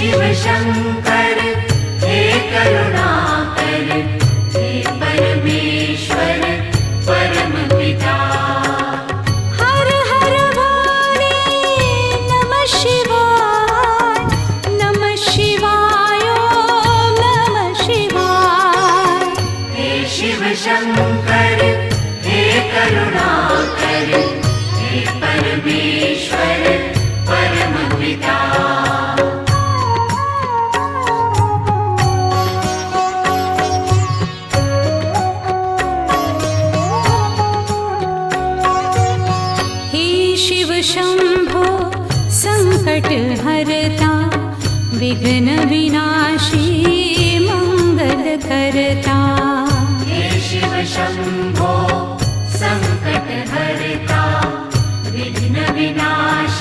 शिव शंकर हे करुणाकर, हे परमेश्वर परम पिता। हर हर भोले नमः शिवाय, नमः शिवाय ओम नमः शिवाय। हे शिव शंकर हे करुणाकर, हे परमेश्वर परम पिता। शिव शंभो संकट हरता, विघ्न विनाशी मंगल करता। हे शिव शंभो संकट हरता, विघ्न विनाश